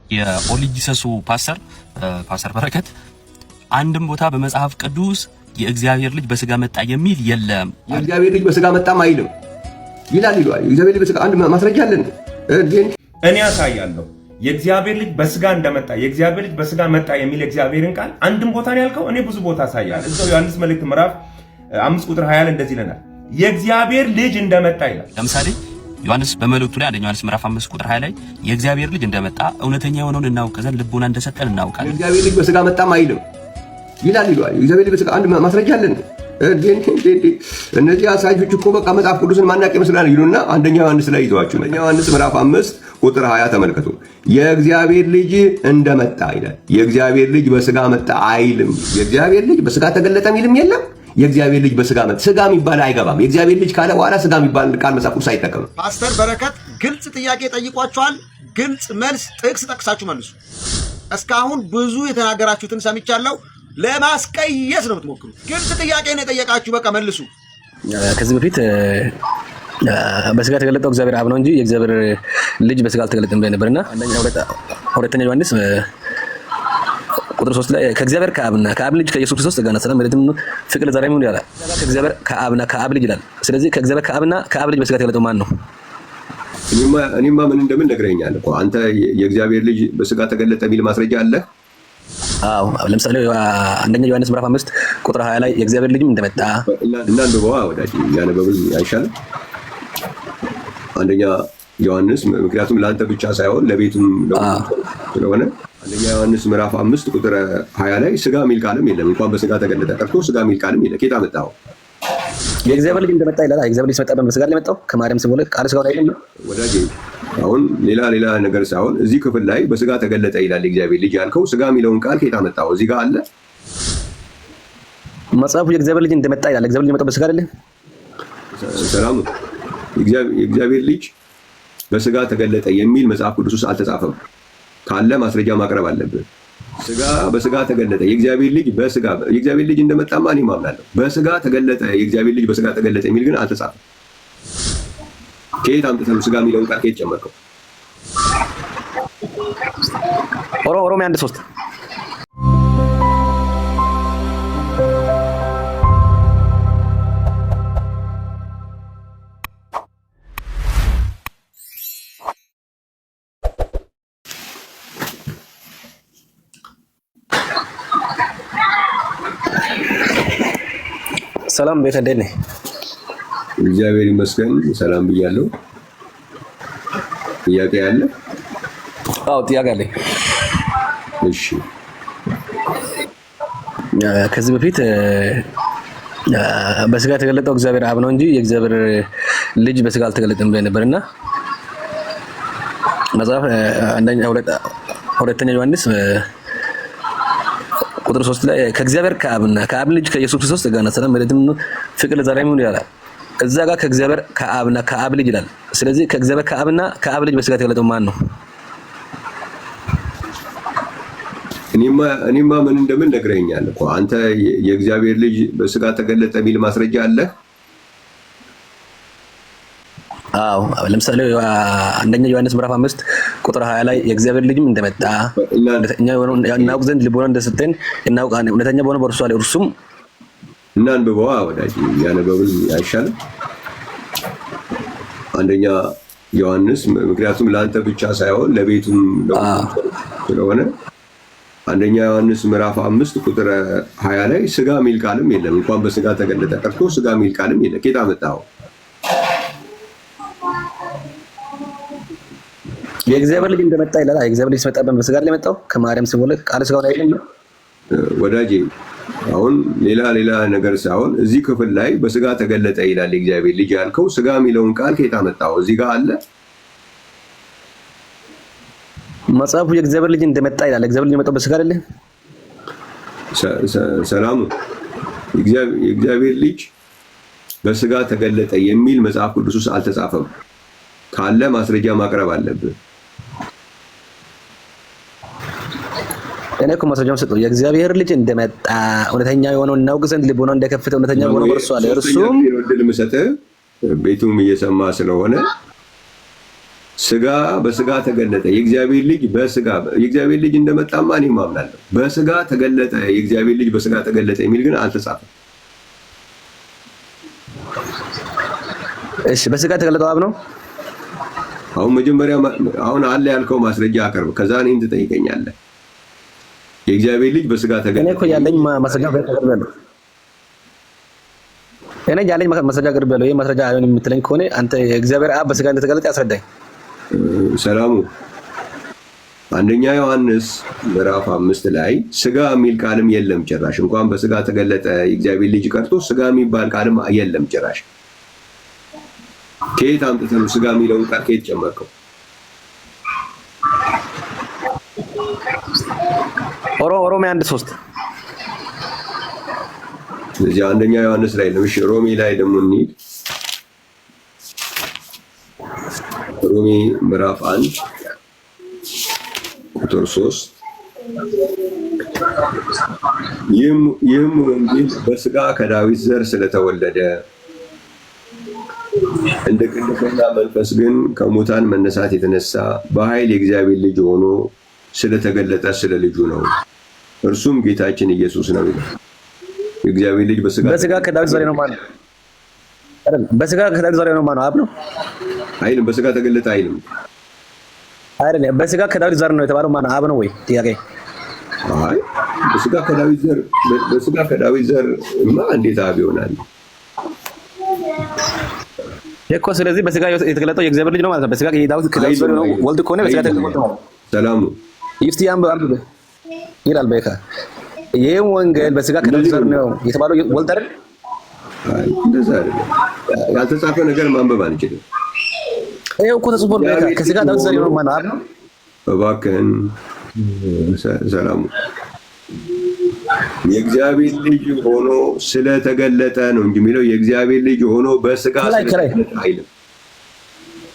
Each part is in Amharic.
የኦሊጂሰሱ ፓስተር በረከት አንድም ቦታ በመጽሐፍ ቅዱስ የእግዚአብሔር ልጅ በስጋ መጣ የሚል የለም። የእግዚአብሔር ልጅ በስጋ መጣም አይልም ይላል። የእግዚአብሔር ልጅ በስጋ አንድ ማስረጃ አለን። እኔ ያሳያለሁ የእግዚአብሔር ልጅ በስጋ እንደመጣ የእግዚአብሔር ልጅ በስጋ መጣ የሚል እግዚአብሔርን ቃል አንድም ቦታ ነው ያልከው። እኔ ብዙ ቦታ አሳያለሁ። እዛው ዮሐንስ መልእክት ምዕራፍ 5 ቁጥር 20 ላይ እንደዚህ ይለናል፣ የእግዚአብሔር ልጅ እንደመጣ ይላል። ለምሳሌ ዮሐንስ በመልእክቱ ላይ አንደኛ ዮሐንስ ምዕራፍ 5 ቁጥር 20 ላይ የእግዚአብሔር ልጅ እንደመጣ እውነተኛ የሆነውን እናውቅ ዘንድ ልቦና እንደሰጠን እናውቃለን። የእግዚአብሔር ልጅ በስጋ መጣም አይልም ይላል። የእግዚአብሔር ልጅ በስጋ አንድ ማስረጃ አለን። እነዚህ አሳጆች እኮ በቃ መጽሐፍ ቅዱስን ማናቅ ይመስላል ይሉና አንደኛ ዮሐንስ ላይ ይዘዋችሁ። አንደኛ ዮሐንስ ምዕራፍ 5 ቁጥር 20 ተመልከቱ። የእግዚአብሔር ልጅ እንደመጣ ይላል። የእግዚአብሔር ልጅ በስጋ መጣ አይልም። የእግዚአብሔር ልጅ በስጋ ተገለጠ የሚልም የለም። የእግዚአብሔር ልጅ በስጋ መጣ፣ ስጋ የሚባል አይገባም። የእግዚአብሔር ልጅ ካለ በኋላ ስጋ የሚባል ቃል መጽሐፍ ቅዱስ አይጠቀምም። ፓስተር በረከት ግልጽ ጥያቄ ጠይቋቸዋል። ግልጽ መልስ ጥቅስ ጠቅሳችሁ መልሱ። እስካሁን ብዙ የተናገራችሁትን ሰምቻለሁ። ለማስቀየስ ነው የምትሞክሩት። ግልጽ ጥያቄ ነው የጠየቃችሁ፣ በቃ መልሱ። ከዚህ በፊት በስጋ የተገለጠው እግዚአብሔር አብ ነው እንጂ የእግዚአብሔር ልጅ በስጋ አልተገለጠም ብለህ ነበርና ሁለተኛ ዮሐንስ ቁጥር 3 ላይ ከእግዚአብሔር ከአብና ከአብ ልጅ ከኢየሱስ ክርስቶስ ጸጋና ሰላም ምሕረትም ፍቅር ለዘላለም ይሁን ይላል። ከእግዚአብሔር ከአብና ከአብ ልጅ ይላል። ስለዚህ ከእግዚአብሔር ከአብና ከአብ ልጅ በስጋ የተገለጠው ማን ነው? እኔማ ምን እንደምን ነግረኛል እኮ አንተ። የእግዚአብሔር ልጅ በስጋ ተገለጠ የሚል ማስረጃ አለ? አዎ፣ ለምሳሌ አንደኛ ዮሐንስ ምዕራፍ 5 ቁጥር 20 ላይ የእግዚአብሔር ልጅም እንደመጣ እና አንብበዋ ወዳጅ ያነበብን አይሻልም? አንደኛ ዮሐንስ ምክንያቱም ለአንተ ብቻ ሳይሆን ለቤቱም ስለሆነ አንደኛ ዮሐንስ ምዕራፍ 5 ቁጥር 20 ላይ ስጋ የሚል ቃልም የለም። እንኳን በስጋ ተገለጠ ቀርቶ ስጋ የሚል ቃልም የለም። ከየት አመጣኸው? የእግዚአብሔር ልጅ እንደመጣ ይላል። የእግዚአብሔር ልጅ መጣ በስጋ ላይ መጣው ከማርያም ሲወለድ ቃል ስጋው ላይ አይደለም ወዳጅ። አሁን ሌላ ነገር ሳይሆን እዚህ ክፍል ላይ በስጋ ተገለጠ ይላል የእግዚአብሔር ልጅ ያልከው ስጋ የሚለውን ቃል ከየት አመጣኸው? እዚህ ጋር አለ መጽሐፉ የእግዚአብሔር ልጅ እንደመጣ ይላል። የእግዚአብሔር ልጅ መጣው በስጋ አይደለም። ሰላም የእግዚአብሔር ልጅ በስጋ ተገለጠ የሚል መጽሐፍ ቅዱስ ውስጥ አልተጻፈም። ካለ ማስረጃ ማቅረብ አለብን። ስጋ በስጋ ተገለጠ የእግዚአብሔር ልጅ በስጋ የእግዚአብሔር ልጅ እንደመጣማ እኔ ማምናለሁ። በስጋ ተገለጠ የእግዚአብሔር ልጅ በስጋ ተገለጠ የሚል ግን አልተጻፈም። ከየት አምጥተህ ነው ስጋ የሚለውን ቃል ከየት ጨመርከው? ሮሜ 1:3 ሰላም ቤት እንዴት ነህ? እግዚአብሔር ይመስገን ሰላም ብያለሁ። ጥያቄ አለ? አዎ ጥያቄ አለኝ። እሺ ከዚህ በፊት በስጋ የተገለጠው እግዚአብሔር አብ ነው እንጂ የእግዚአብሔር ልጅ በስጋ አልተገለጠም ብለህ ነበርና መጽሐፍ ሁለተኛ ዮሐንስ ቁጥር 3 ላይ ከእግዚአብሔር ከአብና ከአብ ልጅ ከኢየሱስ ክርስቶስ ጸጋና ሰላም ምሕረትም ፍቅር ለዘላለም ይሁን ይላል። እዛ ጋር ከእግዚአብሔር ከአብና ከአብ ልጅ ይላል። ስለዚህ ከእግዚአብሔር ከአብና ከአብ ልጅ በስጋ የተገለጠው ማን ነው? እኔማ ምን እንደምን ነግረኛል እኮ አንተ። የእግዚአብሔር ልጅ በስጋ ተገለጠ የሚል ማስረጃ አለ? አዎ፣ ለምሳሌ አንደኛ ዮሐንስ ምዕራፍ 5 ቁጥር 20 ላይ የእግዚአብሔር ልጅም እንደመጣ እኛ እናውቅ ዘንድ ልቦና እንደሰጠን እናውቃለን። እውነተኛ በሆነ በእርሱ አለ እርሱም እና አንብበዋ ወዳጅ ያነበብን አይሻልም? አንደኛ ዮሐንስ ምክንያቱም ለአንተ ብቻ ሳይሆን ለቤቱም ስለሆነ አንደኛ ዮሐንስ ምዕራፍ 5 ቁጥር 20 ላይ ስጋ የሚል ቃልም የለም። እንኳን በስጋ ተገለጠ ቀርቶ ስጋ የሚል ቃልም የለም። ከየት አመጣኸው? የእግዚአብሔር ልጅ እንደመጣ ይላል። የእግዚአብሔር ልጅ መጣ በስጋ ላይ መጣው ከማርያም ሲወለድ ቃል ስጋው ላይ አይደለም ወዳጄ። አሁን ሌላ ነገር ሳይሆን እዚህ ክፍል ላይ በስጋ ተገለጠ ይላል የእግዚአብሔር ልጅ ያልከው ስጋ የሚለውን ቃል ከየት አመጣኸው? እዚህ ጋር አለ መጽሐፉ የእግዚአብሔር ልጅ እንደመጣ ይላል። የእግዚአብሔር ልጅ መጣው በስጋ አይደለም። ሰላም የእግዚአብሔር ልጅ በስጋ ተገለጠ የሚል መጽሐፍ ቅዱስ ውስጥ አልተጻፈም። ካለ ማስረጃ ማቅረብ አለብን። እኔ እኮ ማስረጃውን ሰጠው። የእግዚአብሔር ልጅ እንደመጣ እውነተኛ የሆነው እናውቅ ዘንድ ልቦናው እንደከፈተ እውነተኛ የሆነው በእርሱ አለ እርሱም እድል የምሰጥህ ቤቱም እየሰማ ስለሆነ ስጋ በስጋ ተገለጠ የእግዚአብሔር ልጅ በስጋ የእግዚአብሔር ልጅ እንደመጣማ እኔ ማምናለሁ። በስጋ ተገለጠ የእግዚአብሔር ልጅ በስጋ ተገለጠ የሚል ግን አልተጻፈም። እሺ በስጋ ተገለጠው አብ ነው። አሁን መጀመሪያ አሁን አለ ያልከው ማስረጃ አቅርብ፣ ከዛ እኔን ትጠይቀኛለህ። የእግዚአብሔር ልጅ በስጋ ተገለጠ። እኔ እኮ ያለኝ ማስረጃ አቅርቤያለሁ። እኔ ያለኝ ማስረጃ አቅርቤያለሁ። ይሄ ማስረጃ አይሆን የምትለኝ ከሆነ አንተ የእግዚአብሔር አብ በስጋ እንደተገለጠ ያስረዳኝ። ሰላሙ አንደኛ ዮሐንስ ምዕራፍ 5 ላይ ስጋ የሚል ቃልም የለም ጭራሽ። እንኳን በስጋ ተገለጠ የእግዚአብሔር ልጅ ቀርቶ ስጋ የሚባል ቃልም የለም ጭራሽ። ከየት አምጥተህ ነው ስጋ የሚለውን ቃል ከየት ጨመርከው? ሮሜ 1:3 ስለዚህ አንደኛ ዮሐንስ ላይ ነው። እሺ ሮሜ ላይ ደግሞ እንሂድ። ሮሜ ምዕራፍ 1 ቁጥር 3 ይህም ወንጌል በስጋ ከዳዊት ዘር ስለተወለደ እንደ ቅድስና መንፈስ ግን ከሙታን መነሳት የተነሳ በኃይል የእግዚአብሔር ልጅ ሆኖ ስለተገለጠ ስለ ልጁ ነው። እርሱም ጌታችን ኢየሱስ ነው ይላል። የእግዚአብሔር ልጅ በስጋ ከዳዊት ዘር ነው ማለት አይደል? በስጋ ከዳዊት ዘር ነው ማለት አብ ነው አይልም። በስጋ ተገለጠ አይልም አይደል? በስጋ ከዳዊት ዘር ነው የተባለው ማለት አብ ነው ወይ? ጥያቄ አይ በስጋ ከዳዊት ዘር እንዴት አብ ይሆናል እኮ። ስለዚህ በስጋ የተገለጠው የእግዚአብሔር ልጅ ነው ማለት ነው። በስጋ ከዳዊት ዘር ነው ወልድ ከሆነ በስጋ ተገለጠው ማለት ሰላም ይፍቲያም በአንዱ ይላል በካ ይሄ ወንጌል በስጋ ከዳዊት ዘር ነው የተባለው ወልድ አይደል? አይ እንደዛ አይደለም። ያልተጻፈ ነገር ማንበብ አንችልም። ይሄው እኮ ተጽፏል በካ ከስጋ ዳዊት ዘር ነው ማለት ነው። እባክህን ሰላም የእግዚአብሔር ልጅ ሆኖ ስለተገለጠ ነው እንጂ የሚለው የእግዚአብሔር ልጅ ሆኖ በስጋ ስለተገለጠ አይልም።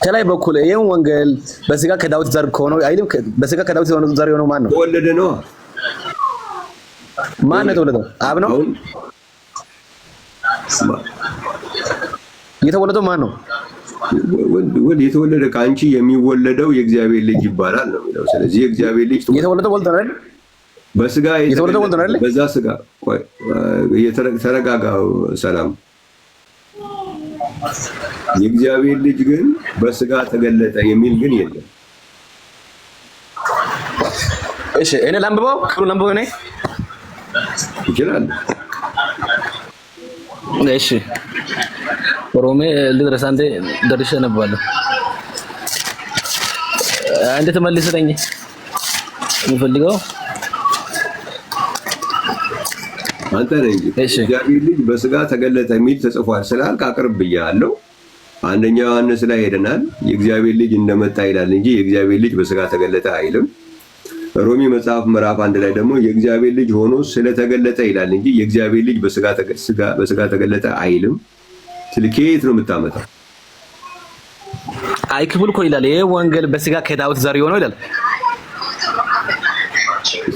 ከላይ በኩል ይሄው ወንጌል በስጋ ከዳዊት ዘር ከሆነ አይልም። በስጋ ከዳዊት ዘር የሆነው ማን ነው? ተወለደ ነው። ማን ነው የተወለደው? አብ ነው። የተወለደው ማን ነው? ወልድ የተወለደ ከአንቺ የሚወለደው የእግዚአብሔር ልጅ ይባላል ነው የሚለው። ስለዚህ የእግዚአብሔር ልጅ የተወለደው ወልድ ነው አይደል? በስጋ የተወለደው ወልድ ነው አይደል? በዛ ስጋ ቆይ ተረጋጋው ሰላም። የእግዚአብሔር ልጅ ግን በስጋ ተገለጠ የሚል ግን የለም። እሺ እኔ ላንብበው፣ ክፍሉን ላንብበው እኔ ይችላል። እሺ ሮሜ ልድረስ አንዴ ደርሼ ነበር። አንዴ ተመልሰኝ የምፈልገው አንተ ነህ እንጂ የእግዚአብሔር ልጅ በስጋ ተገለጠ የሚል ተጽፏል ስላልክ አቅርብ ብያለሁ። አንደኛ ዮሐንስ ላይ ሄደናል። የእግዚአብሔር ልጅ እንደመጣ ይላል እንጂ የእግዚአብሔር ልጅ በስጋ ተገለጠ አይልም። ሮሜ መጽሐፍ ምዕራፍ 1 ላይ ደግሞ የእግዚአብሔር ልጅ ሆኖ ስለተገለጠ ይላል እንጂ የእግዚአብሔር ልጅ በስጋ ተገለጠ አይልም። ከየት ነው የምታመጣው? አይ ክፍል እኮ ይላል ይሄ ወንጌል በስጋ ከዳዊት ዘር የሆነው ይላል።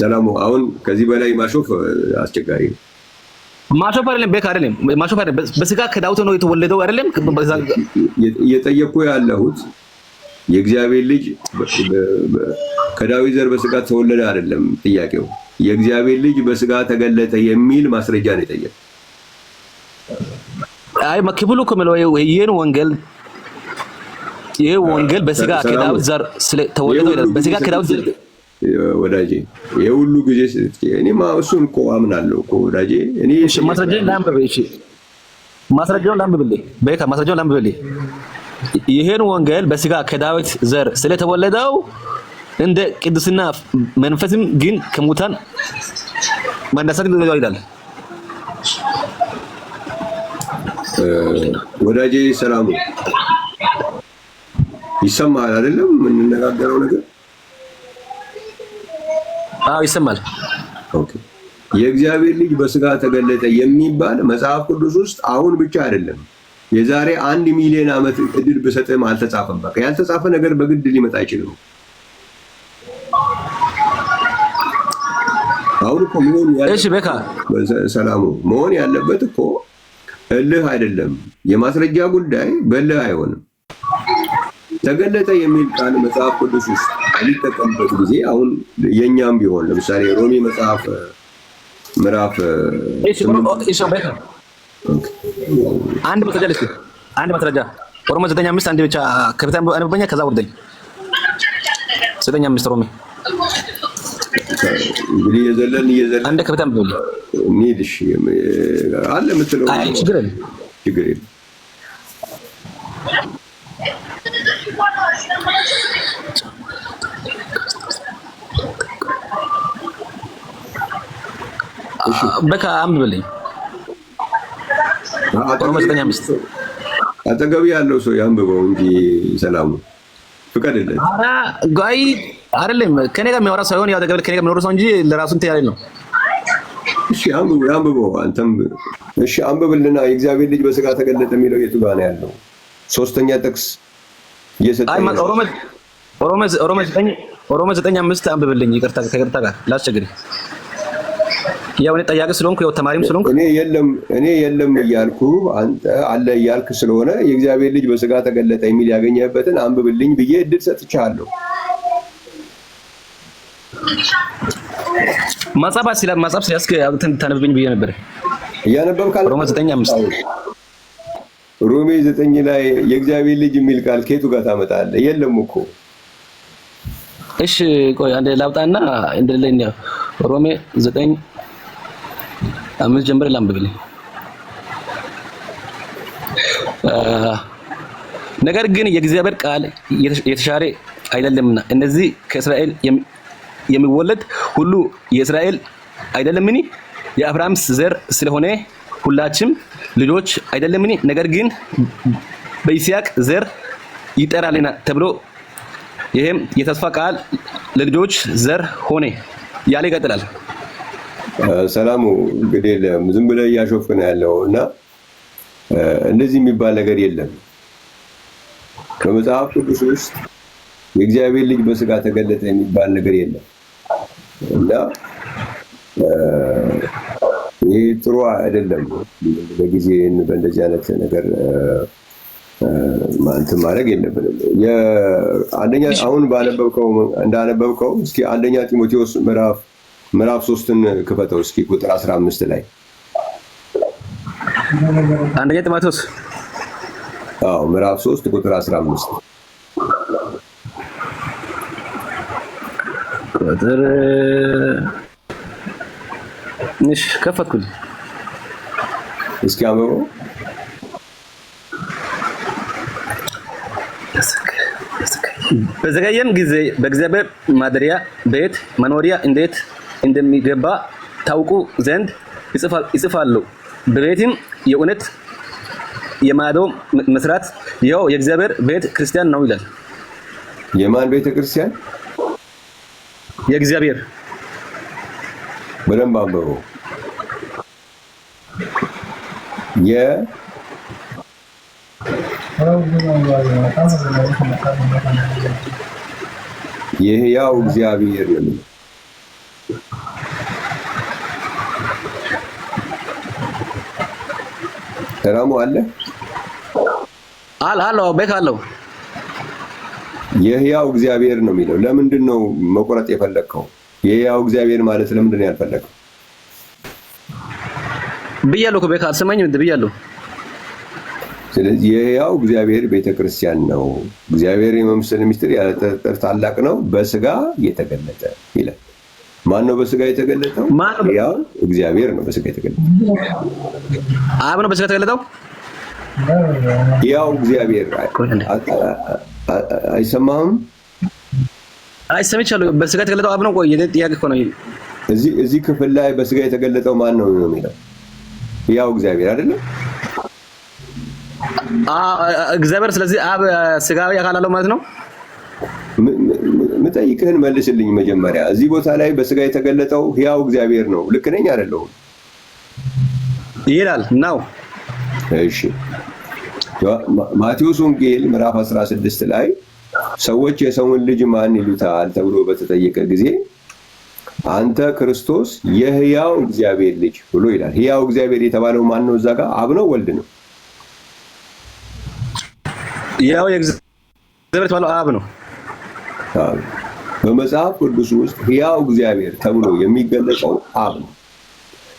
ሰላሙ አሁን ከዚህ በላይ ማሾፍ አስቸጋሪ ነው። ማሾፍ አይደለም ቤክ አይደለም ማሾፍ አይደለም። በስጋ ከዳዊት ነው የተወለደው አይደለም። እየጠየቅኩ ያለሁት የእግዚአብሔር ልጅ ከዳዊት ዘር በስጋ ተወለደ አይደለም ጥያቄው። የእግዚአብሔር ልጅ በስጋ ተገለጠ የሚል ማስረጃ ነው የጠየቀው። አይ ክፍሉ እኮ የሚለው ይሄን ወንጌል ይሄ ወንጌል በስጋ ከዳዊት ዘር ስለተወለደው ይላል። በስጋ ከዳዊት ዘር ወዳጄ የሁሉ ጊዜ እኔማ እሱን እኮ አምናለሁ እኮ ወዳጄ። እኔ ማስረጃውን ላንብብ። እሺ ማስረጃውን ላንብብልኝ በቃ ማስረጃውን ላንብብልኝ። ይሄን ወንጌል በስጋ ከዳዊት ዘር ስለተወለደው እንደ ቅድስና መንፈስም ግን ከሙታን መነሳት ይላል። ወዳጄ ሰላሙ ይሰማል አይደለም? የምንነጋገረው ነገር አዎ ይሰማል። ኦኬ የእግዚአብሔር ልጅ በስጋ ተገለጠ የሚባል መጽሐፍ ቅዱስ ውስጥ አሁን ብቻ አይደለም የዛሬ 1 ሚሊዮን ዓመት እድል ብሰጥም አልተጻፈም። በቃ ያልተጻፈ ነገር በግድ ሊመጣ አይችልም። አሁን እኮ እሺ በቃ ሰላሙ መሆን ያለበት እኮ እልህ አይደለም። የማስረጃ ጉዳይ በእልህ አይሆንም። ተገለጠ የሚል ቃል መጽሐፍ ቅዱስ ውስጥ የሚጠቀምበት ጊዜ አሁን የኛም ቢሆን ለምሳሌ ሮሜ መጽሐፍ ምዕራፍ አንድ ማስረጃ ሮሜ 9:5 አንድ ብቻ ከበታም አንበኛ ከዛ ወርደኝ 9:5 ሮሜ እንግዲህ የዘለን አንድ ከበታም ብሎ እንሂድሽ አለ የምትለው ችግር የለም በቃ አንብብልኝ ሮሜ 9:5 አጠገብ ያለው ሰው ያንብበው እንጂ ሰላሙ ፍቀድልኝ። ኧረ ጋይ አይደለም ከኔ ጋር የሚያወራ ሳይሆን ያው አጠገብ ከኔ ጋር የሚኖር ሰው እንጂ ለራሱ እንትን ያለ ነው። እሺ አንብበው አንተም እሺ አንብብልና የእግዚአብሔር ልጅ በስጋ ተገለጠ የሚለው የቱ ጋር ነው ያለው? ሶስተኛ ጥቅስ እየሰጠኝ ሮሜ 9:5 አንብብልኝ። ከይቅርታ ጋር ላስቸግርህ ያው እኔ ጠያቂ ስለሆንኩ ያው ተማሪም ስለሆንኩ እኔ የለም እያልኩ አንተ አለ እያልክ ስለሆነ የእግዚአብሔር ልጅ በስጋ ተገለጠ የሚል ያገኘህበትን አንብብልኝ ብዬ እድል ሰጥቻለሁ። መጽሐፍ ሲያስክ ታነብብኝ ብዬ ነበር። እያነበብክ ሮሜ 9:5 ሮሜ 9 ላይ የእግዚአብሔር ልጅ የሚል ቃል ከየቱ ጋር ታመጣለህ? የለም እኮ። እሺ ቆይ አንዴ ላውጣና እንደሌለ ነው ሮሜ 9 5 ጀምር ላንብብልኝ። ነገር ግን የእግዚአብሔር ቃል የተሻረ አይደለምና እነዚህ ከእስራኤል የሚወለድ ሁሉ የእስራኤል አይደለምን? የአብርሃም ዘር ስለሆነ ሁላችንም ልጆች አይደለምን? ነገር ግን በይስሐቅ ዘር ይጠራልና ተብሎ ይሄም የተስፋ ቃል ለልጆች ዘር ሆነ ያለ ይቀጥላል። ሰላሙ እንግዲህ ዝም ብለህ እያሾፍክ ነው ያለው እና እንደዚህ የሚባል ነገር የለም በመጽሐፍ ቅዱስ ውስጥ የእግዚአብሔር ልጅ በስጋ ተገለጠ የሚባል ነገር የለም እና ይህ ጥሩ አይደለም። በጊዜ በእንደዚህ አይነት ነገር እንትን ማድረግ የለብንም። አንደኛ አሁን እንዳነበብከው እስኪ አንደኛ ጢሞቴዎስ ምዕራፍ 3ን ክፈተው እስኪ ቁጥር 15 ላይ አንደኛ ጢሞቴዎስ ምዕራፍ 3 ቁጥር 15 ቁጥር ንሽ ከፈትኩኝ እስኪ አንብበው። በዘገየም ጊዜ በእግዚአብሔር ማደሪያ ቤት መኖሪያ እንዴት እንደሚገባ ታውቁ ዘንድ ይጽፋሉ። በቤትም የእውነት የማዶ መስራት ይኸው የእግዚአብሔር ቤተ ክርስቲያን ነው ይላል። የማን ቤተ ክርስቲያን? የእግዚአብሔር። በደንብ አንብበው። የሕያው እግዚአብሔር ነው። ሰላሙ አለ ቤት አለው። የሕያው እግዚአብሔር ነው የሚለው ለምንድን ነው መቆረጥ የፈለግከው? የሕያው እግዚአብሔር ማለት ለምንድን ነው ያልፈለግከው? ብያለሁ ቤት አልሰማኝም ብያለሁ። ስለዚህ የሕያው እግዚአብሔር ቤተክርስቲያን ነው። እግዚአብሔር የመምሰል ምስጢር ያለ ጥርጥር ታላቅ ነው፣ በስጋ የተገለጠ ይላል። ማን ነው በስጋ የተገለጠው? ሕያው እግዚአብሔር ነው በስጋ የተገለጠው። አብ ነው በስጋ የተገለጠው። ሕያው እግዚአብሔር አይሰማህም? ሰምቻለሁ። በስጋ የተገለጠው አብ ነው። ቆይ ጥያቄ እኮ ነው። እዚህ ክፍል ላይ በስጋ የተገለጠው ማን ነው የሚለው? ሕያው እግዚአብሔር አይደለም? እግዚአብሔር። ስለዚህ አብ ስጋዊ አካል አለው ማለት ነው። ምጠይቅህን መልስልኝ መጀመሪያ። እዚህ ቦታ ላይ በስጋ የተገለጠው ሕያው እግዚአብሔር ነው። ልክ ነኝ አይደለሁም? ይላል ነው። እሺ፣ ማቴዎስ ወንጌል ምዕራፍ 16 ላይ ሰዎች የሰውን ልጅ ማን ይሉታል ተብሎ በተጠየቀ ጊዜ አንተ ክርስቶስ የሕያው እግዚአብሔር ልጅ ብሎ ይላል። ሕያው እግዚአብሔር የተባለው ማን ነው? እዛ ጋር አብ ነው ወልድ ነው? ያው እግዚአብሔር የተባለው አብ ነው። በመጽሐፍ ቅዱስ ውስጥ ሕያው እግዚአብሔር ተብሎ የሚገለጸው አብ ነው።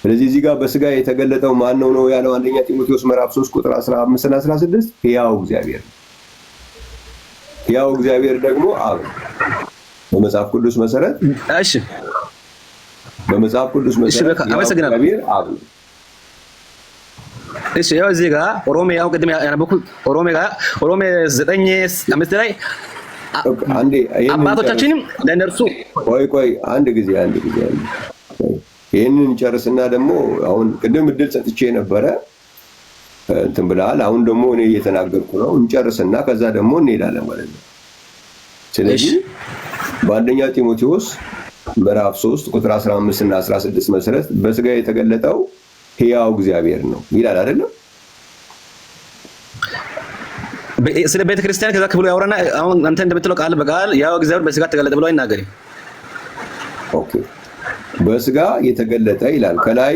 ስለዚህ እዚህ ጋር በስጋ የተገለጠው ማን ነው ያለው? አንደኛ ጢሞቴዎስ ምዕራፍ 3 ቁጥር 15 እና 16 ሕያው እግዚአብሔር ነው። ሕያው እግዚአብሔር ደግሞ አብ ነው በመጽሐፍ ቅዱስ መሰረት። እሺ፣ በመጽሐፍ ቅዱስ መሰረት እግዚአብሔር አብ ነው። እሺ፣ ያው እዚህ ጋር ሮሜ ያው ቅድም ያነበብኩት ሮሜ 9:5 ላይ አንዴ አባቶቻችንም ለነርሱ ቆይ አንድ ጊዜ ይህንን ጨርስና ደግሞ አሁን ቅድም እድል ሰጥቼ ነበረ እንትን ብለሃል። አሁን ደግሞ እኔ እየተናገርኩ ነው። እንጨርስና ከዛ ደግሞ እንሄዳለን ማለት ነው። ስለዚህ በአንደኛ ጢሞቴዎስ ምዕራፍ 3 ቁጥር 15 እና 16 መሰረት በስጋ የተገለጠው ሕያው እግዚአብሔር ነው ይላል አይደለም? ስለ ቤተ ክርስቲያን ከዛ ክፍሉ ያወራና አሁን አንተ እንደምትለው ቃል በቃል ያው እግዚአብሔር በስጋ ተገለጠ ብሎ አይናገርም። ኦኬ፣ በስጋ የተገለጠ ይላል። ከላይ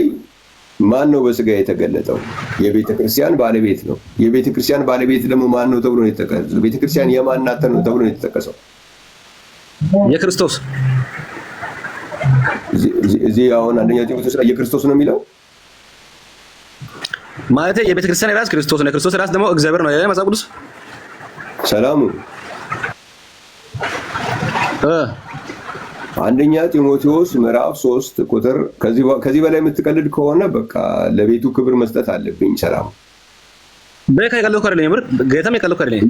ማን ነው በስጋ የተገለጠው? የቤተ ክርስቲያን ባለቤት ነው። የቤተ ክርስቲያን ባለቤት ደግሞ ማን ነው ተብሎ ነው የተጠቀሰው? ቤተ ክርስቲያን የማን ናት ነው ተብሎ ነው የተጠቀሰው? የክርስቶስ። እዚህ አሁን አንደኛ ጢሞቴዎስ ላይ የክርስቶስ ነው የሚለው ማለት የቤተ ክርስቲያን ራስ ክርስቶስ ነው። የክርስቶስ ራስ ደግሞ እግዚአብሔር ነው ያለ መጽሐፍ ቅዱስ። ሰላሙ አንደኛ ጢሞቴዎስ ምዕራፍ 3 ቁጥር ከዚህ በላይ የምትቀልድ ከሆነ በቃ ለቤቱ ክብር መስጠት አለብኝ። ሰላም በቃ የቀለድኩ አይደለም፣ የምር ጌታም የቀለድኩ አይደለም።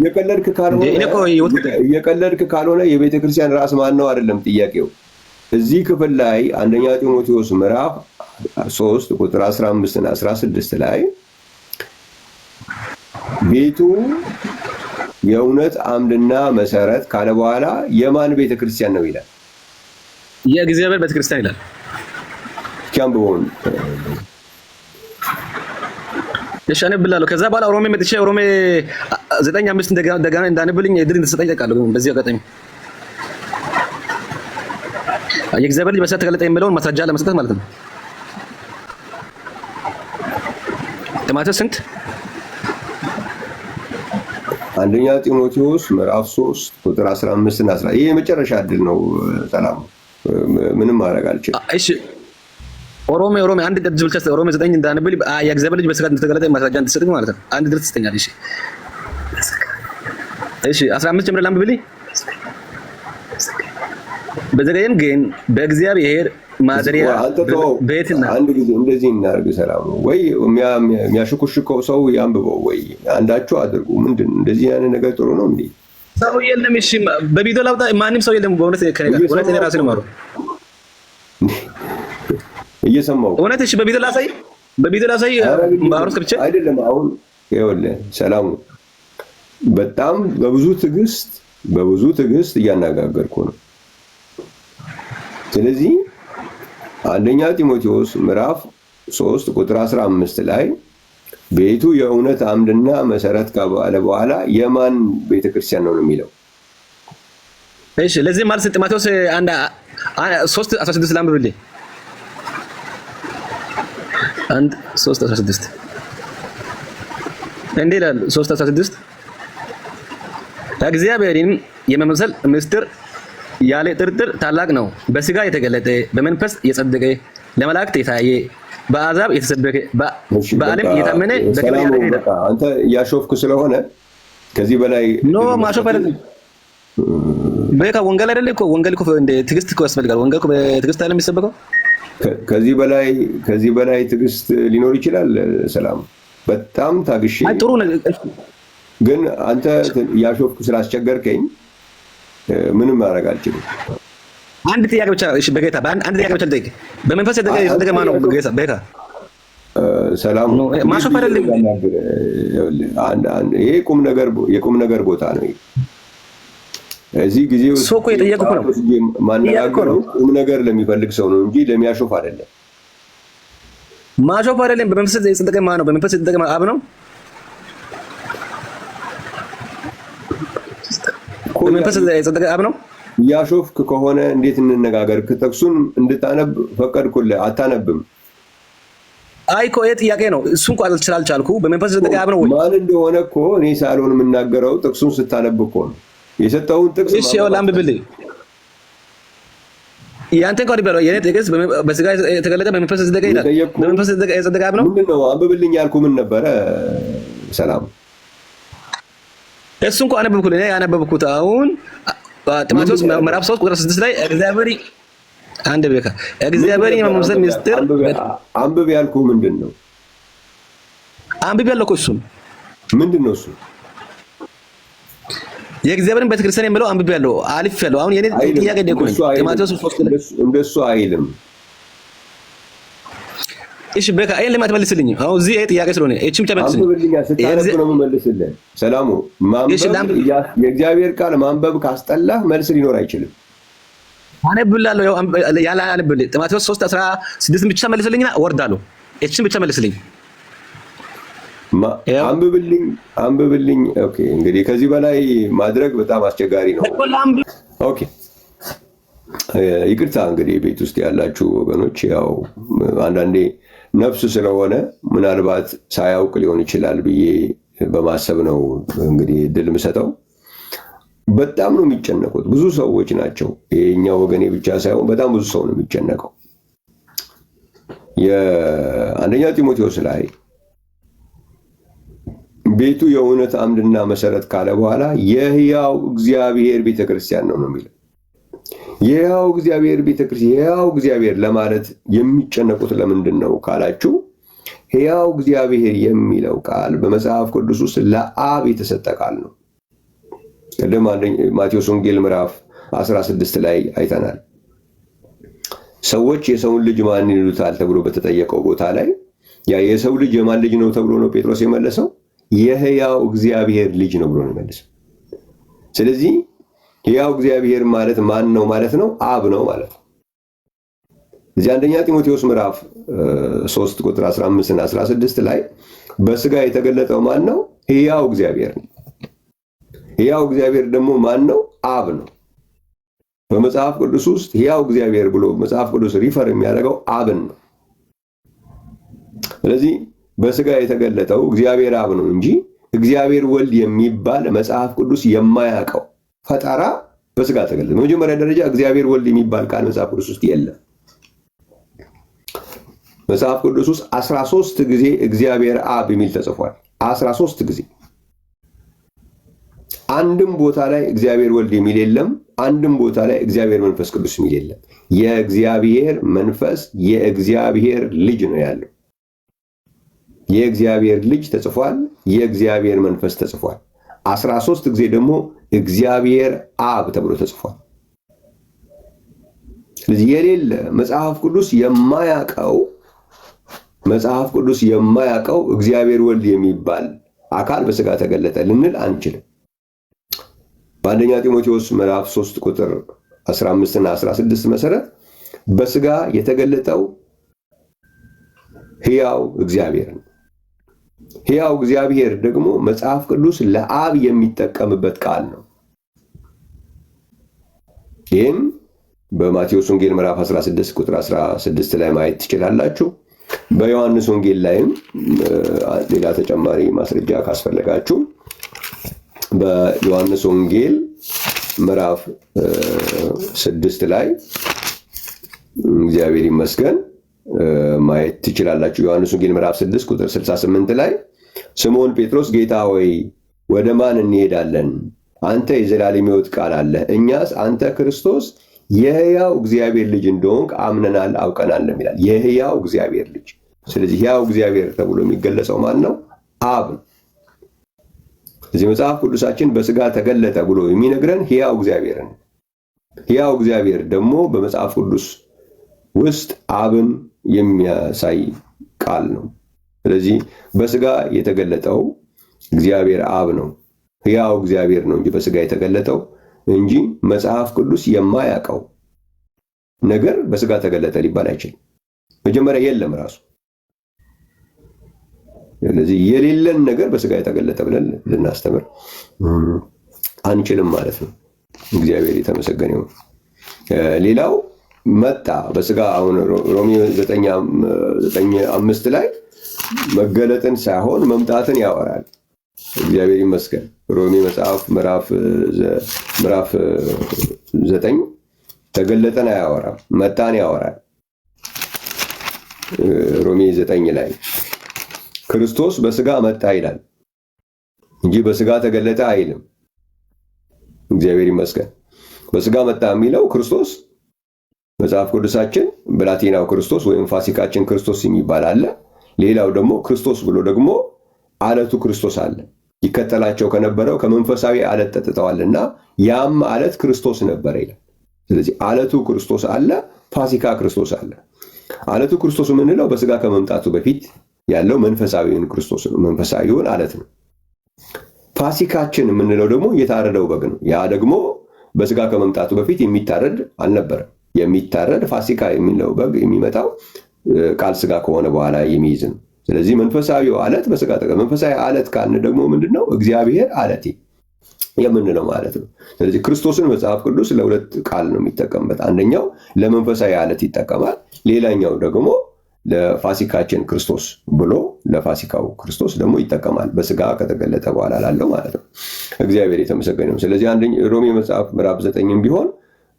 እየቀለድክ ካልሆነ የቤተ ክርስቲያን ራስ ማን ነው አይደለም ጥያቄው። እዚህ ክፍል ላይ አንደኛ ጢሞቴዎስ ምዕራፍ 3 ቁጥር 15 እና 16 ላይ ቤቱ የእውነት አምድና መሰረት ካለ በኋላ የማን ቤተ ክርስቲያን ነው ይላል? የእግዚአብሔር ቤተ ክርስቲያን ይላል። ካምቦን እሻኔ ብላለሁ። ከዛ በኋላ ሮሜ መጥቼ ሮሜ 9:5 እንደገና እንዳነብልኝ እድል እንድትሰጠኝ ጠይቃለሁ። በዚህ አጋጣሚ የእግዚአብሔር ልጅ በስጋ ተገለጠ የሚለውን ማስረጃ ለመስጠት ማለት ነው። ጢሞቴዎስ ስንት? አንደኛ ጢሞቴዎስ ምዕራፍ 3 ቁጥር 15 እና 16 ይሄ የመጨረሻ እድል ነው። ሰላም ምንም ማድረግ አልችልም። እሺ ሮሜ አንድ እድል ብቻ ሮሜ 9 እንዳነብል የእግዚአብሔር ልጅ በስጋ ተገለጠ ማስረጃ እንድትሰጠኝ ማለት ነው። አንድ እድል ትሰጠኛለህ። እሺ 15 ጀምረህ ላንብብልኝ። በዘገየም ግን በእግዚአብሔር ማደሪያ ቤትና አንድ ጊዜ እንደዚህ እናርግ። ሰላም ወይ የሚያሽኩሽከው ሰው ያንብበው ወይ አንዳችሁ አድርጉ። ምንድን እንደዚህ ያለ ነገር ጥሩ ነው እንዴ? ሰው የለም። እሺ በቪዲዮ ላውጣ። ማንም ሰው የለም። በእውነት ከነጋ እውነት እኔ ራሴ ነው የማወራው እየሰማሁ እውነት። እሺ በቪዲዮ ላሳይ ማውራት ከብቻ አይደለም። አሁን ይኸውልህ ሰላሙ በጣም በብዙ ትዕግስት እያነጋገርኩ ነው። ስለዚህ አንደኛ ጢሞቴዎስ ምዕራፍ 3 ቁጥር 15 ላይ ቤቱ የእውነት አምድና መሰረት ካለ በኋላ የማን ቤተክርስቲያን ነው የሚለው? እሺ ለዚህ ማለት ጢሞቴዎስ 3:16 ላንብብልኝ። 3:16 እንዲህ ይላል። 3:16 እግዚአብሔርን የመምሰል ምስጢር ያለ ጥርጥር ታላቅ ነው። በስጋ የተገለጠ በመንፈስ የጸደቀ ለመላእክት የታየ በአሕዛብ የተሰበከ በዓለም የታመነ በክብር ያለ አንተ እያሾፍክ ስለሆነ ከዚህ በላይ ማሾፍ አይደለም። በቃ ወንጌል አይደለም እኮ ወንጌል እኮ እንደ ትዕግስት እኮ ያስፈልጋል። ወንጌል እኮ በትዕግስት አይደለም የሚሰበከው። ከዚህ በላይ ትዕግስት ሊኖር ይችላል። ሰላም በጣም ታግሼ ጥሩ ነገር ግን አንተ እያሾፍክ ስላስቸገርከኝ ምንም ማድረግ አልችልም። አንድ ጥያቄ ብቻ እሺ፣ በጌታ አንድ ጥያቄ ብቻ ልጠይቅ። በመንፈስ የተደገ ማን ነው? በጌታ በጌታ ሰላም ማሾፍ አይደለም። ይሄ የቁም ነገር ቦታ ነው። እዚህ ጊዜው ሶኮ የጠየቁት ነው ማነጋገረው ቁም ነገር ለሚፈልግ ሰው ነው እንጂ ለሚያሾፍ አይደለም። ማሾፍ አይደለም። በመንፈስ የተደገ ማን ነው? በመንፈስ የተደገ አብ ነው። በመንፈስ የተደገ አብ ነው። ያሾፍክ ከሆነ እንዴት እንነጋገር? ጥቅሱን እንድታነብ ፈቀድኩልህ። አታነብም? አይ እኮ ይሄ ጥያቄ ነው። እሱን እንኳን ስላልቻልኩ በመንፈስ የተደገ አብ ነው ወይ? ማን እንደሆነ እኮ እኔ ሳልሆን የምናገረው ጥቅሱን ስታነብ እኮ ነው። የሰጠውን ጥቅስ እሺ ያው ላንብብልህ። ያንተ እንኳን ቢባለው የኔ ጥቅስ በስጋ የተገለጠ በመንፈስ የጸደቀ ይላል። በመንፈስ የጸደቀ አብ ነው። ምንድነው? አንብብልኝ ያልኩህ ምን ነበረ? ሰላም እሱ እንኳን አነበብኩልህ። እኔ ያነበብኩት አሁን ጢሞቴዎስ ምዕራፍ 3 ቁጥር 6 ላይ እግዚአብሔር አንድ በቃ እግዚአብሔር የመምሰል ምስጢር አንብብ ያልኩህ ምንድነው? አንብብ ያለው እኮ እሱን ምንድነው እሱ? የእግዚአብሔርን ቤተክርስቲያን የሚለው አንብብ ያለው አልፍ ያለው አሁን የኔ ጥያቄ ደቆ ጢሞቴዎስ 3 ላይ እንደሱ አይልም። እሺ በቃ አይን ለማት መልስልኝ። አሁን እዚህ ጥያቄ ስለሆነ እቺም ተመልስልኝ። ስታነብ ነው የምመልስልህ። ሰላሙ ማንበብ የእግዚአብሔር ቃል ማንበብ ካስጠላህ መልስ ሊኖር አይችልም። አነብላለሁ ያላ አነብልህ ጢሞቴዎስ 3:16 ብቻ መልስልኝና ወርዳለሁ። እቺም ብቻ መልስልኝ። አንብብልኝ። ኦኬ እንግዲህ ከዚህ በላይ ማድረግ በጣም አስቸጋሪ ነው። ኦኬ ይቅርታ እንግዲህ ቤት ውስጥ ያላችሁ ወገኖች፣ ያው አንዳንዴ ነፍስ ስለሆነ ምናልባት ሳያውቅ ሊሆን ይችላል ብዬ በማሰብ ነው እንግዲህ እድል የምሰጠው። በጣም ነው የሚጨነቁት፣ ብዙ ሰዎች ናቸው። የኛው ወገኔ ብቻ ሳይሆን በጣም ብዙ ሰው ነው የሚጨነቀው። የአንደኛ ጢሞቴዎስ ላይ ቤቱ የእውነት አምድና መሰረት ካለ በኋላ የሕያው እግዚአብሔር ቤተክርስቲያን ነው የሚለው። የሕያው እግዚአብሔር ቤተክርስቲያን የሕያው እግዚአብሔር ለማለት የሚጨነቁት ለምንድን ነው ካላችሁ፣ ሕያው እግዚአብሔር የሚለው ቃል በመጽሐፍ ቅዱስ ውስጥ ለአብ የተሰጠ ቃል ነው። ቀደም ማቴዎስ ወንጌል ምዕራፍ 16 ላይ አይተናል። ሰዎች የሰውን ልጅ ማን ይሉታል ተብሎ በተጠየቀው ቦታ ላይ ያ የሰው ልጅ የማን ልጅ ነው ተብሎ ነው ጴጥሮስ የመለሰው? የሕያው እግዚአብሔር ልጅ ነው ብሎ ነው የመለሰው። ስለዚህ ሕያው እግዚአብሔር ማለት ማን ነው ማለት ነው? አብ ነው ማለት ነው። እዚህ አንደኛ ጢሞቴዎስ ምዕራፍ 3 ቁጥር 15 እና 16 ላይ በስጋ የተገለጠው ማን ነው? ሕያው እግዚአብሔር ነው። ሕያው እግዚአብሔር ደግሞ ማን ነው? አብ ነው። በመጽሐፍ ቅዱስ ውስጥ ሕያው እግዚአብሔር ብሎ መጽሐፍ ቅዱስ ሪፈር የሚያደርገው አብን ነው። ስለዚህ በስጋ የተገለጠው እግዚአብሔር አብ ነው እንጂ እግዚአብሔር ወልድ የሚባል መጽሐፍ ቅዱስ የማያውቀው ፈጠራ በስጋ ተገለጠ። በመጀመሪያ ደረጃ እግዚአብሔር ወልድ የሚባል ቃል መጽሐፍ ቅዱስ ውስጥ የለም። መጽሐፍ ቅዱስ ውስጥ 13 ጊዜ እግዚአብሔር አብ የሚል ተጽፏል። 13 ጊዜ። አንድም ቦታ ላይ እግዚአብሔር ወልድ የሚል የለም። አንድም ቦታ ላይ እግዚአብሔር መንፈስ ቅዱስ የሚል የለም። የእግዚአብሔር መንፈስ የእግዚአብሔር ልጅ ነው ያለው። የእግዚአብሔር ልጅ ተጽፏል። የእግዚአብሔር መንፈስ ተጽፏል። 13 ጊዜ ደግሞ እግዚአብሔር አብ ተብሎ ተጽፏል። ስለዚህ የሌለ መጽሐፍ ቅዱስ የማያውቀው እግዚአብሔር ወልድ የሚባል አካል በስጋ ተገለጠ ልንል አንችልም። በአንደኛ ጢሞቴዎስ ምዕራፍ 3 ቁጥር 15 እና 16 መሰረት በስጋ የተገለጠው ሕያው እግዚአብሔር ነው። ሕያው እግዚአብሔር ደግሞ መጽሐፍ ቅዱስ ለአብ የሚጠቀምበት ቃል ነው። ይህም በማቴዎስ ወንጌል ምዕራፍ 16 ቁጥር 16 ላይ ማየት ትችላላችሁ። በዮሐንስ ወንጌል ላይም ሌላ ተጨማሪ ማስረጃ ካስፈለጋችሁ በዮሐንስ ወንጌል ምዕራፍ 6 ላይ እግዚአብሔር ይመስገን ማየት ትችላላችሁ። ዮሐንስ ወንጌል ምዕራፍ 6 ቁጥር 68 ላይ ስምዖን ጴጥሮስ ጌታ ሆይ ወደ ማን እንሄዳለን? አንተ የዘላለም ሕይወት ቃል አለ፣ እኛስ አንተ ክርስቶስ የሕያው እግዚአብሔር ልጅ እንደሆንክ አምነናል አውቀናል ይላል። የሕያው እግዚአብሔር ልጅ። ስለዚህ ሕያው እግዚአብሔር ተብሎ የሚገለጸው ማን ነው? አብ ነው። እዚህ መጽሐፍ ቅዱሳችን በስጋ ተገለጠ ብሎ የሚነግረን ሕያው እግዚአብሔር ነው። ሕያው እግዚአብሔር ደግሞ በመጽሐፍ ቅዱስ ውስጥ አብን የሚያሳይ ቃል ነው። ስለዚህ በስጋ የተገለጠው እግዚአብሔር አብ ነው። ሕያው እግዚአብሔር ነው እንጂ በስጋ የተገለጠው እንጂ መጽሐፍ ቅዱስ የማያውቀው ነገር በስጋ ተገለጠ ሊባል አይችልም። መጀመሪያ የለም ራሱ። ስለዚህ የሌለን ነገር በስጋ የተገለጠ ብለን ልናስተምር አንችልም ማለት ነው። እግዚአብሔር የተመሰገነ ይሁን። ሌላው መጣ በስጋ አሁን ሮሜ 9:5 ላይ መገለጥን ሳይሆን መምጣትን ያወራል። እግዚአብሔር ይመስገን። ሮሜ መጽሐፍ ምዕራፍ 9 ተገለጠን አያወራም፣ መጣን ያወራል። ሮሜ 9 ላይ ክርስቶስ በስጋ መጣ ይላል እንጂ በስጋ ተገለጠ አይልም። እግዚአብሔር ይመስገን። በስጋ መጣ የሚለው ክርስቶስ መጽሐፍ ቅዱሳችን በላቲናው ክርስቶስ ወይም ፋሲካችን ክርስቶስ የሚባል አለ። ሌላው ደግሞ ክርስቶስ ብሎ ደግሞ አለቱ ክርስቶስ አለ። ይከተላቸው ከነበረው ከመንፈሳዊ አለት ጠጥተዋልና ያም አለት ክርስቶስ ነበር ይላል። ስለዚህ አለቱ ክርስቶስ አለ፣ ፋሲካ ክርስቶስ አለ። አለቱ ክርስቶስ የምንለው በስጋ ከመምጣቱ በፊት ያለው መንፈሳዊውን ክርስቶስ ነው፣ መንፈሳዊውን አለት ነው። ፋሲካችን የምንለው ደግሞ የታረደው በግ ነው። ያ ደግሞ በስጋ ከመምጣቱ በፊት የሚታረድ አልነበረም። የሚታረድ ፋሲካ የሚለው በግ የሚመጣው ቃል ስጋ ከሆነ በኋላ የሚይዝ ነው። ስለዚህ መንፈሳዊው አለት በስጋ መንፈሳዊ አለት ካልን ደግሞ ምንድነው? እግዚአብሔር አለቴ የምንለው ማለት ነው። ስለዚህ ክርስቶስን መጽሐፍ ቅዱስ ለሁለት ቃል ነው የሚጠቀምበት። አንደኛው ለመንፈሳዊ አለት ይጠቀማል፣ ሌላኛው ደግሞ ለፋሲካችን ክርስቶስ ብሎ ለፋሲካው ክርስቶስ ደግሞ ይጠቀማል፣ በስጋ ከተገለጠ በኋላ ላለው ማለት ነው። እግዚአብሔር የተመሰገነ ነው። ስለዚህ ሮሜ መጽሐፍ ምዕራፍ 9 ቢሆን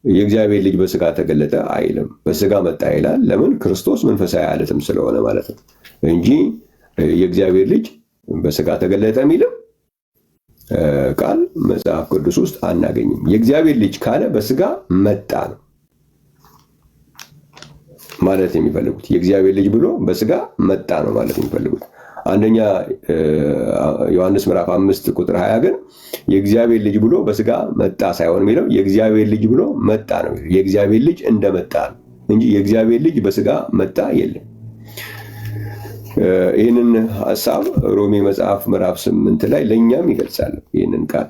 የእግዚአብሔር ልጅ በስጋ ተገለጠ አይልም፣ በስጋ መጣ ይላል። ለምን? ክርስቶስ መንፈሳዊ አለትም ስለሆነ ማለት ነው እንጂ የእግዚአብሔር ልጅ በስጋ ተገለጠ የሚልም ቃል መጽሐፍ ቅዱስ ውስጥ አናገኝም። የእግዚአብሔር ልጅ ካለ በስጋ መጣ ነው ማለት የሚፈልጉት። የእግዚአብሔር ልጅ ብሎ በስጋ መጣ ነው ማለት የሚፈልጉት። አንደኛ ዮሐንስ ምዕራፍ 5 ቁጥር 20 ግን የእግዚአብሔር ልጅ ብሎ በስጋ መጣ ሳይሆን የሚለው የእግዚአብሔር ልጅ ብሎ መጣ ነው። የእግዚአብሔር ልጅ እንደመጣ ነው እንጂ የእግዚአብሔር ልጅ በስጋ መጣ የለም። ይህንን ሐሳብ ሮሜ መጽሐፍ ምዕራፍ 8 ላይ ለኛም ይገልጻል። ይህንን ቃል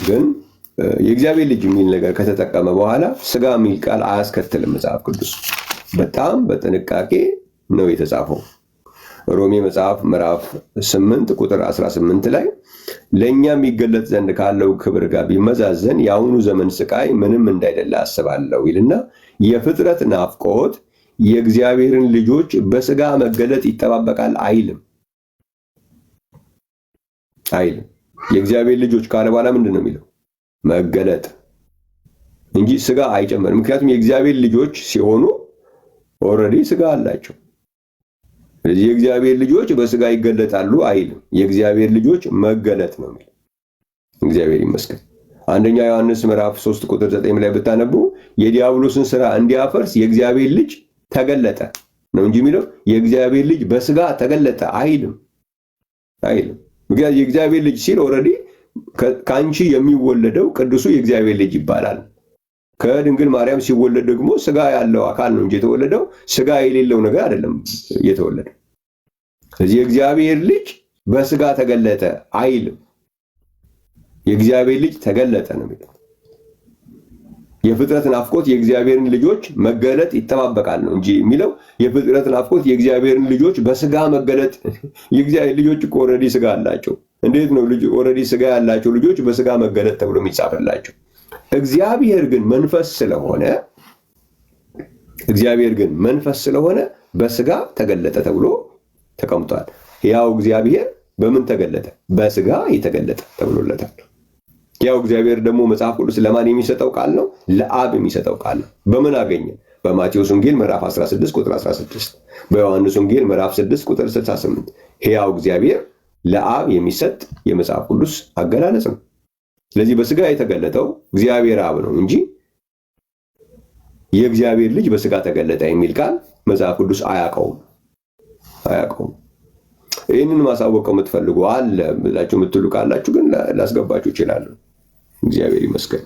ግን የእግዚአብሔር ልጅ የሚል ነገር ከተጠቀመ በኋላ ስጋ የሚል ቃል አያስከትልም። መጽሐፍ ቅዱስ በጣም በጥንቃቄ ነው የተጻፈው። ሮሜ መጽሐፍ ምዕራፍ 8 ቁጥር 18 ላይ ለኛም ይገለጥ ዘንድ ካለው ክብር ጋር ቢመዛዘን የአሁኑ ዘመን ስቃይ ምንም እንዳይደለ አስባለሁ ይልና የፍጥረት ናፍቆት የእግዚአብሔርን ልጆች በስጋ መገለጥ ይጠባበቃል አይልም። የእግዚአብሔር ልጆች ካለ በኋላ ምንድን ነው የሚለው? መገለጥ እንጂ ስጋ አይጨመርም። ምክንያቱም የእግዚአብሔር ልጆች ሲሆኑ ኦልሬዲ ስጋ አላቸው። ስለዚህ የእግዚአብሔር ልጆች በስጋ ይገለጣሉ አይልም። የእግዚአብሔር ልጆች መገለጥ ነው የሚለው። እግዚአብሔር ይመስገን። አንደኛ ዮሐንስ ምዕራፍ 3 ቁጥር 9 ላይ ብታነቡ የዲያብሎስን ስራ እንዲያፈርስ የእግዚአብሔር ልጅ ተገለጠ ነው እንጂ የሚለው የእግዚአብሔር ልጅ በስጋ ተገለጠ አይልም። ምክንያቱም የእግዚአብሔር ልጅ ሲል ኦልሬዲ ከአንቺ የሚወለደው ቅዱሱ የእግዚአብሔር ልጅ ይባላል። ከድንግል ማርያም ሲወለድ ደግሞ ስጋ ያለው አካል ነው እንጂ የተወለደው ስጋ የሌለው ነገር አይደለም የተወለደው። ስለዚህ የእግዚአብሔር ልጅ በስጋ ተገለጠ አይልም። የእግዚአብሔር ልጅ ተገለጠ ነው የሚለው። የፍጥረት ናፍቆት የእግዚአብሔርን ልጆች መገለጥ ይጠባበቃል ነው እንጂ የሚለው የፍጥረት ናፍቆት የእግዚአብሔርን ልጆች በስጋ መገለጥ። የእግዚአብሔር ልጆች እኮ ኦልሬዲ ስጋ አላቸው። እንዴት ነው ኦልሬዲ ስጋ ያላቸው ልጆች በስጋ መገለጥ ተብሎ የሚጻፍላቸው? እግዚአብሔር ግን መንፈስ ስለሆነ በስጋ ተገለጠ ተብሎ ተቀምጧል። ያው እግዚአብሔር በምን ተገለጠ? በስጋ የተገለጠ ተብሎለታል። ያው እግዚአብሔር ደግሞ መጽሐፍ ቅዱስ ለማን የሚሰጠው ቃል ነው? ለአብ የሚሰጠው ቃል ነው። በምን አገኘ? በማቴዎስ ወንጌል ምዕራፍ 16 ቁጥር 16፣ በዮሐንስ ወንጌል ምዕራፍ 6 ቁጥር 68 ሕያው እግዚአብሔር ለአብ የሚሰጥ የመጽሐፍ ቅዱስ አገላለጽ ነው። ስለዚህ በስጋ የተገለጠው እግዚአብሔር አብ ነው እንጂ የእግዚአብሔር ልጅ በስጋ ተገለጠ የሚል ቃል መጽሐፍ ቅዱስ አያውቀውም። ይህንን ማሳወቅ የምትፈልጉ አለ ብላችሁ የምትሉ ካላችሁ ግን ላስገባችሁ ይችላል። እግዚአብሔር ይመስገን።